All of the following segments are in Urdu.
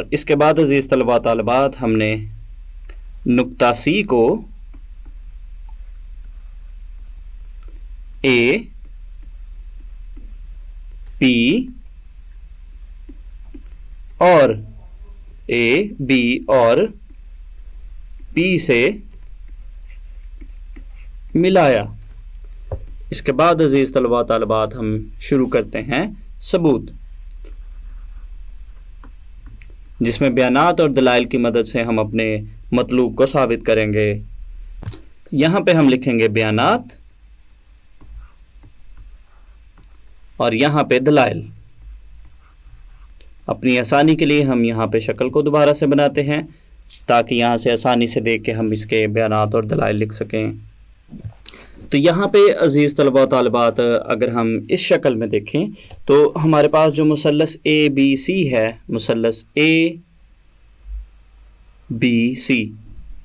اور اس کے بعد عزیز طلباء طالبات ہم نے نقطہ سی کو اے پی اور اے بی اور پی سے ملایا۔ اس کے بعد عزیز طلباء طالبات ہم شروع کرتے ہیں ثبوت، جس میں بیانات اور دلائل کی مدد سے ہم اپنے مطلوب کو ثابت کریں گے۔ یہاں پہ ہم لکھیں گے بیانات اور یہاں پہ دلائل۔ اپنی آسانی کے لیے ہم یہاں پہ شکل کو دوبارہ سے بناتے ہیں تاکہ یہاں سے آسانی سے دیکھ کے ہم اس کے بیانات اور دلائل لکھ سکیں۔ تو یہاں پہ عزیز طلباء و طالبات اگر ہم اس شکل میں دیکھیں تو ہمارے پاس جو مثلث اے بی سی ہے، مثلث اے بی سی،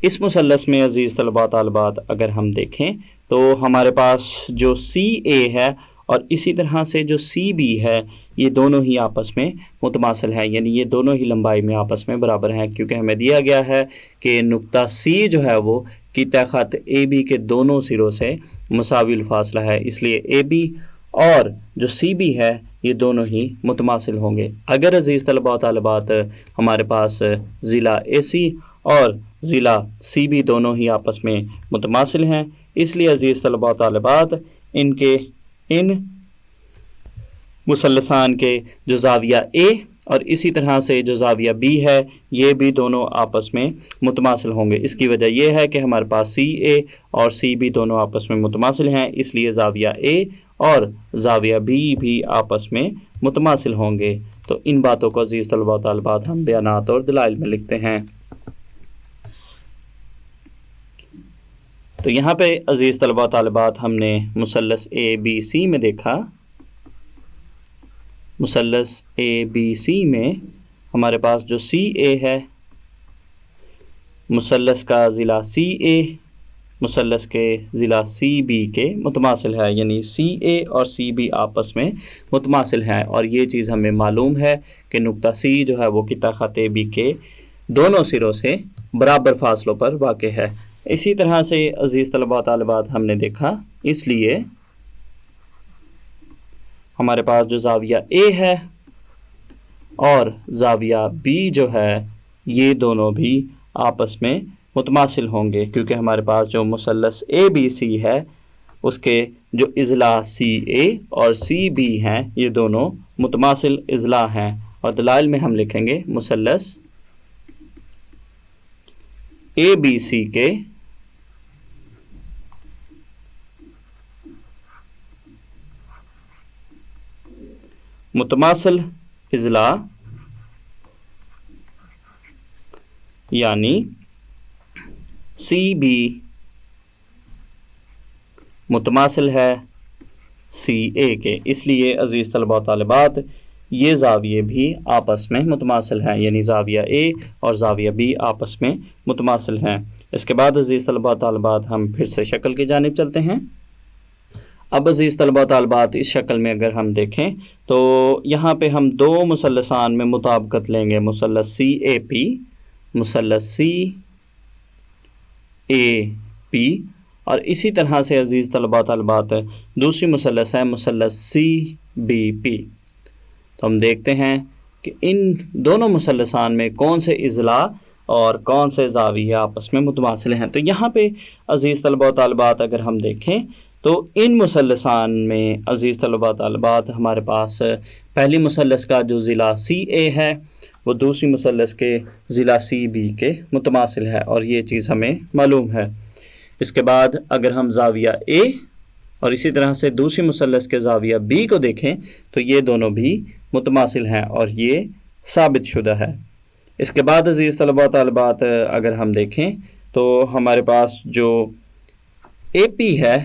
اس مثلث میں عزیز طلباء و طالبات اگر ہم دیکھیں تو ہمارے پاس جو سی اے ہے اور اسی طرح سے جو سی بی ہے، یہ دونوں ہی آپس میں متماثل ہیں، یعنی یہ دونوں ہی لمبائی میں آپس میں برابر ہیں، کیونکہ ہمیں دیا گیا ہے کہ نقطہ سی جو ہے وہ قطع خط اے بی کے دونوں سروں سے مساوی الفاصلہ ہے، اس لیے اے بی اور جو سی بی ہے یہ دونوں ہی متماثل ہوں گے۔ اگر عزیز طلباء و طالبات ہمارے پاس ضلع اے سی اور ضلع سی بی دونوں ہی آپس میں متماثل ہیں، اس لیے عزیز طلباء و طالبات ان مثلثان کے جو زاویہ اے اور اسی طرح سے جو زاویہ بی ہے یہ بھی دونوں آپس میں متماثل ہوں گے۔ اس کی وجہ یہ ہے کہ ہمارے پاس سی اے اور سی بی دونوں آپس میں متماثل ہیں، اس لیے زاویہ اے اور زاویہ بی بھی آپس میں متماثل ہوں گے۔ تو ان باتوں کو عزیز طلباء و طالبات ہم بیانات اور دلائل میں لکھتے ہیں۔ تو یہاں پہ عزیز طلباء و طالبات ہم نے مثلث اے بی سی میں دیکھا، مثلث اے بی سی میں ہمارے پاس جو سی اے ہے، مثلث کا ضلع سی اے مثلث کے ضلع سی بی کے متماثل ہے، یعنی سی اے اور سی بی آپس میں متماثل ہیں، اور یہ چیز ہمیں معلوم ہے کہ نقطہ سی جو ہے وہ قطع خط اے بی کے دونوں سروں سے برابر فاصلوں پر واقع ہے۔ اسی طرح سے عزیز طلباء و طالبات ہم نے دیکھا، اس لیے ہمارے پاس جو زاویہ اے ہے اور زاویہ بی جو ہے یہ دونوں بھی آپس میں متماثل ہوں گے، کیونکہ ہمارے پاس جو مثلث اے بی سی ہے اس کے جو اضلاع سی اے اور سی بی ہیں یہ دونوں متماثل اضلاع ہیں، اور دلائل میں ہم لکھیں گے مثلث اے بی سی کے متماثل اضلاع، یعنی سی بی متماثل ہے سی اے کے، اس لیے عزیز طلباء و طالبات یہ زاویے بھی آپس میں متماثل ہیں، یعنی زاویہ اے اور زاویہ بی آپس میں متماثل ہیں۔ اس کے بعد عزیز طلباء و طالبات ہم پھر سے شکل کی جانب چلتے ہیں۔ اب عزیز طلباء و طالبات اس شکل میں اگر ہم دیکھیں تو یہاں پہ ہم دو مثلثان میں مطابقت لیں گے، مثلث سی اے پی، مثلث سی اے پی، اور اسی طرح سے عزیز طلباء و طالبات دوسری مثلث ہے مثلث سی بی پی۔ تو ہم دیکھتے ہیں کہ ان دونوں مثلثان میں کون سے اضلاع اور کون سے زاویے آپس میں متماثل ہیں۔ تو یہاں پہ عزیز طلباء و طالبات اگر ہم دیکھیں تو ان مثلثان میں عزیز طلباء و طالبات ہمارے پاس پہلی مثلث کا جو ضلع سی اے ہے وہ دوسری مثلث کے ضلع سی بی کے متماثل ہے، اور یہ چیز ہمیں معلوم ہے۔ اس کے بعد اگر ہم زاویہ اے اور اسی طرح سے دوسری مثلث کے زاویہ بی کو دیکھیں تو یہ دونوں بھی متماثل ہیں اور یہ ثابت شدہ ہے۔ اس کے بعد عزیز طلباء و طالبات اگر ہم دیکھیں تو ہمارے پاس جو اے پی ہے،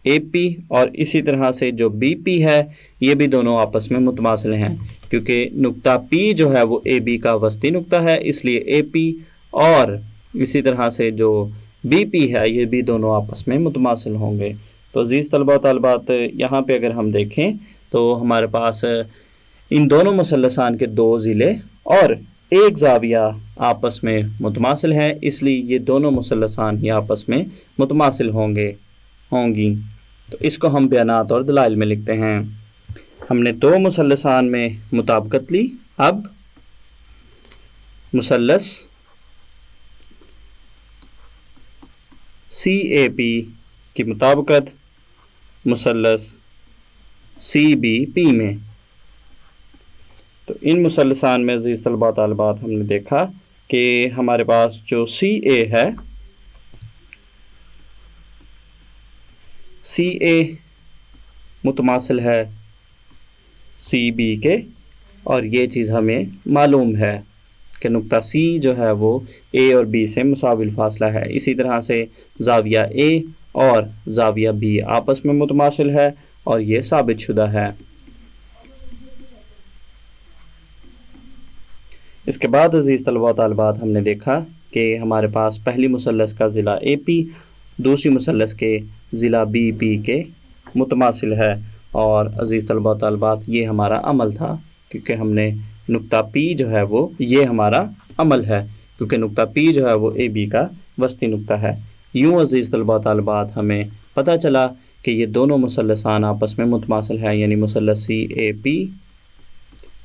اے پی اور اسی طرح سے جو بی پی ہے یہ بھی دونوں آپس میں متماثل ہیں، کیونکہ نقطہ پی جو ہے وہ اے بی کا وسطی نقطہ ہے، اس لیے اے پی اور اسی طرح سے جو بی پی ہے یہ بھی دونوں آپس میں متماثل ہوں گے۔ تو عزیز طلباء و طالبات یہاں پہ اگر ہم دیکھیں تو ہمارے پاس ان دونوں مثلثان کے دو ضلع اور ایک زاویہ آپس میں متماثل ہے، اس لیے یہ دونوں مثلثان ہی آپس میں متماثل ہونگی۔ تو اس کو ہم بیانات اور دلائل میں لکھتے ہیں۔ ہم نے دو مثلثان میں مطابقت لی، اب مثلث سی اے پی کی مطابقت مثلث سی بی پی میں۔ تو ان مثلثان میں عزیز طلباء طالبات ہم نے دیکھا کہ ہمارے پاس جو سی اے ہے، سی اے متماثل ہے سی بی کے، اور یہ چیز ہمیں معلوم ہے کہ نقطہ سی جو ہے وہ اے اور بی سے مساوی الفاصلہ ہے۔ اسی طرح سے زاویہ اے اور زاویہ بی آپس میں متماثل ہے اور یہ ثابت شدہ ہے۔ اس کے بعد عزیز طلباء و طالبات ہم نے دیکھا کہ ہمارے پاس پہلی مثلث کا ضلع اے پی دوسری مثلث کے ضلع بی پی کے متماثل ہے، اور عزیز طلباء و طالبات یہ ہمارا عمل تھا، کیونکہ ہم نے نقطہ پی جو ہے وہ یہ ہمارا عمل ہے، کیونکہ نقطہ پی جو ہے وہ اے بی کا وسطی نقطہ ہے۔ یوں عزیز طلباء و طالبات ہمیں پتہ چلا کہ یہ دونوں مثلثان آپس میں متماثل ہیں، یعنی مثلث سی اے پی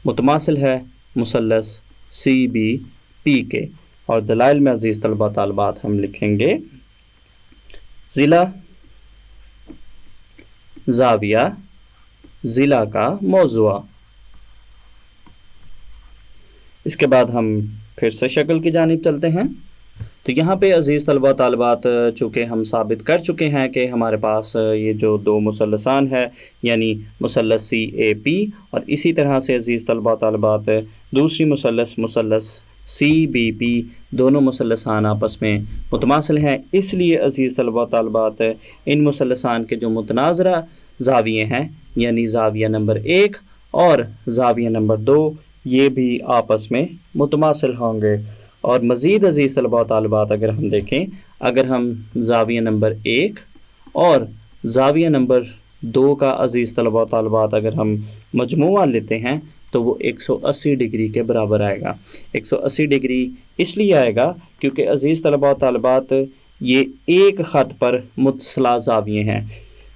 متماثل ہے مثلث سی بی پی کے۔ اور دلائل میں عزیز طلباء و طالبات ہم لکھیں گے ضلع، زاویہ، ضلع کا موضوع۔ اس کے بعد ہم پھر سے شکل کی جانب چلتے ہیں۔ تو یہاں پہ عزیز طلباء و طالبات چونکہ ہم ثابت کر چکے ہیں کہ ہمارے پاس یہ جو دو مثلثان ہے، یعنی مثلث سی اے پی اور اسی طرح سے عزیز طلباء و طالبات دوسری مثلث سی بی پی، دونوں مثلثان آپس میں متماثل ہیں۔ اس لیے عزیز طلباء و طالبات ان مثلثان کے جو متناظرہ زاویے ہیں، یعنی زاویہ نمبر 1 اور زاویہ نمبر 2، یہ بھی آپس میں متماثل ہوں گے۔ اور مزید عزیز طلباء و طالبات اگر ہم دیکھیں، اگر ہم زاویہ نمبر 1 اور زاویہ نمبر 2 کا عزیز طلباء و طالبات اگر ہم مجموعہ لیتے ہیں تو وہ 180 ڈگری کے برابر آئے گا۔ 180 ڈگری اس لیے آئے گا کیونکہ عزیز طلباء و طالبات یہ ایک خط پر متصلا زاویے ہیں۔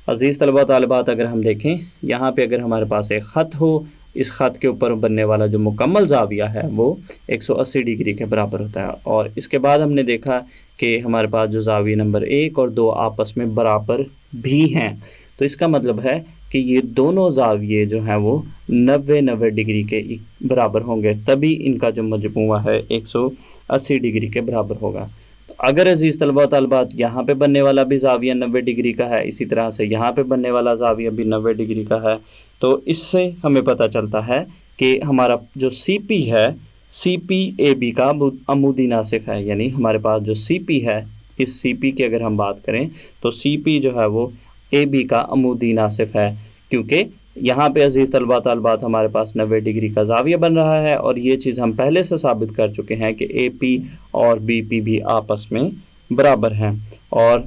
عزیز طلباء و طالبات اگر ہم دیکھیں، یہاں پہ اگر ہمارے پاس ایک خط ہو، اس خط کے اوپر بننے والا جو مکمل زاویہ ہے وہ 180 ڈگری کے برابر ہوتا ہے۔ اور اس کے بعد ہم نے دیکھا کہ ہمارے پاس جو زاویہ نمبر 1 اور 2 آپس میں برابر بھی ہیں، تو اس کا مطلب ہے کہ یہ دونوں زاویے جو ہیں وہ 90 ڈگری کے برابر ہوں گے، تبھی ان کا جو مجموعہ ہے 180 ڈگری کے برابر ہوگا۔ تو اگر عزیز طلباء و طالبات یہاں پہ بننے والا بھی زاویہ 90 ڈگری کا ہے، اسی طرح سے یہاں پہ بننے والا زاویہ بھی 90 ڈگری کا ہے، تو اس سے ہمیں پتہ چلتا ہے کہ ہمارا جو سی پی ہے، سی پی اے بی کا عمودی ناصف ہے، یعنی ہمارے پاس جو سی پی ہے، اس سی پی کی اگر ہم بات کریں تو سی پی جو ہے وہ اے بی کا عمودی ناصف ہے، کیونکہ یہاں پہ عزیز طلباء طالبات ہمارے پاس 90 ڈگری کا زاویہ بن رہا ہے، اور یہ چیز ہم پہلے سے ثابت کر چکے ہیں کہ اے پی اور بی پی بھی آپس میں برابر ہیں۔ اور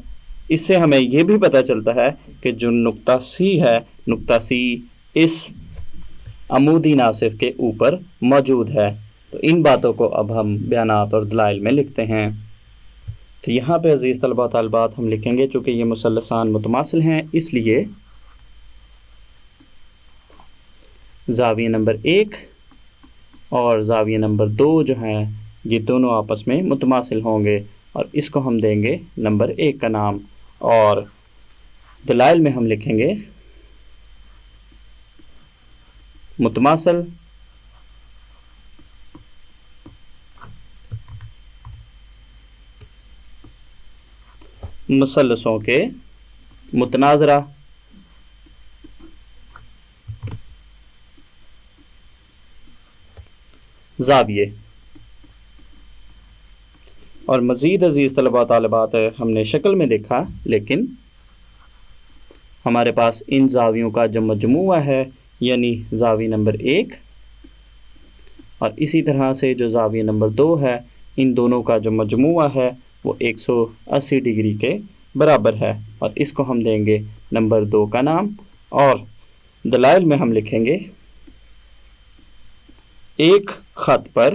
اس سے ہمیں یہ بھی پتہ چلتا ہے کہ جو نقطہ سی ہے، نقطہ سی اس عمودی ناصف کے اوپر موجود ہے۔ تو ان باتوں کو اب ہم بیانات اور دلائل میں لکھتے ہیں۔ تو یہاں پہ عزیز طلباء طالبات ہم لکھیں گے، چونکہ یہ مثلثان متماثل ہیں اس لیے زاویہ نمبر 1 اور زاویہ نمبر 2 جو ہیں یہ دونوں آپس میں متماثل ہوں گے، اور اس کو ہم دیں گے نمبر 1 کا نام، اور دلائل میں ہم لکھیں گے متماثل مثلثوں کے متناظرہ زاویے۔ اور مزید عزیز طلباء طالبات ہم نے شکل میں دیکھا، لیکن ہمارے پاس ان زاویوں کا جو مجموعہ ہے، یعنی زاویہ نمبر 1 اور اسی طرح سے جو زاویہ نمبر 2 ہے، ان دونوں کا جو مجموعہ ہے وہ 180 ڈگری کے برابر ہے، اور اس کو ہم دیں گے نمبر 2 کا نام، اور دلائل میں ہم لکھیں گے ایک خط پر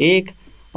1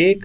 1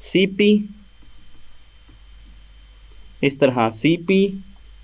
CP